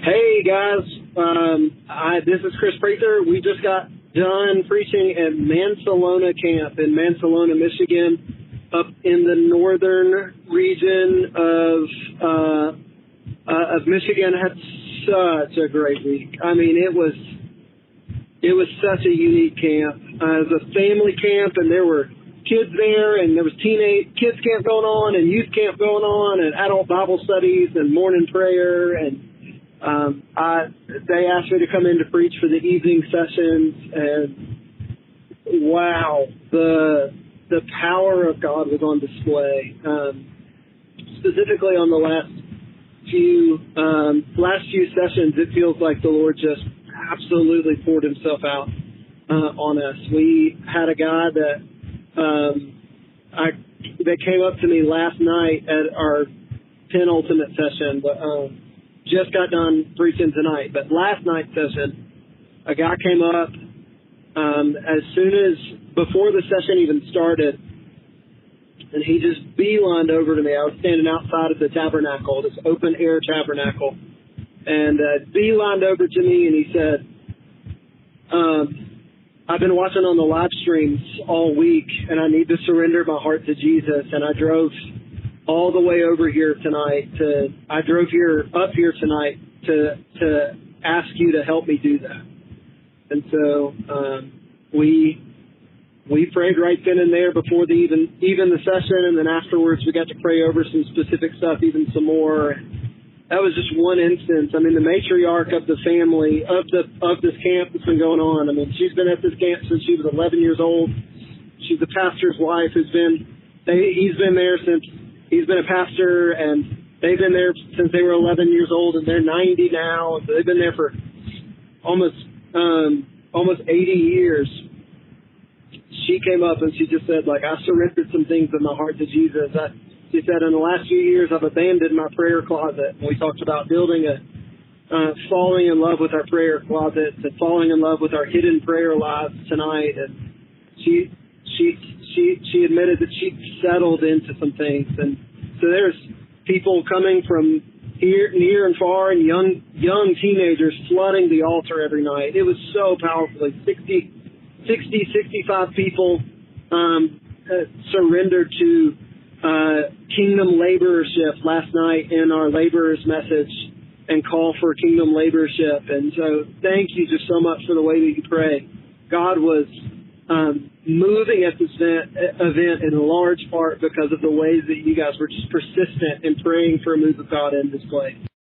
Hey guys, this is Chris Prather. We just got done preaching at Mancelona Camp in Mancelona, Michigan, up in the northern region of Michigan. Had such a great week. I mean, it was such a unique camp. It was a family camp, and there were kids there, and there was kids camp going on, and youth camp going on, and adult Bible studies, and morning prayer, and they asked me to come in to preach for the evening sessions, and wow, the power of God was on display. Specifically on the last few sessions, it feels like the Lord just absolutely poured Himself out on us. We had a guy that came up to me last night at our penultimate session, but just got done preaching tonight. But last night's session, a guy came up before the session even started, and he just beelined over to me. I was standing outside of the tabernacle, this open air tabernacle, and beelined over to me, and he said, I've been watching on the live streams all week, and I need to surrender my heart to Jesus, and I drove all the way over here tonight up here tonight to ask you to help me do that. And so we prayed right then and there before even the session, and then afterwards we got to pray over some specific stuff, even some more. That was just one instance. I mean, the matriarch of the family of this camp that's been going on. I mean, she's been at this camp since she was 11 years old. She's the pastor's wife he's been there since he's been a pastor, and they've been there since they were 11 years old, and they're 90 now. So they've been there for almost 80 years. She came up and she just said, like, I surrendered some things in my heart to Jesus. She said, in the last few years, I've abandoned my prayer closet. And we talked about building falling in love with our prayer closet, and falling in love with our hidden prayer lives tonight. And she admitted that she'd settled into some things. And so there's people coming from here, near and far, and young teenagers flooding the altar every night. It was so powerful. Like 65 people surrendered to kingdom laborship last night in our laborers message and call for kingdom laborship. And so thank you just so much for the way that you pray. God was moving at this event in large part because of the ways that you guys were just persistent in praying for a move of God in this place.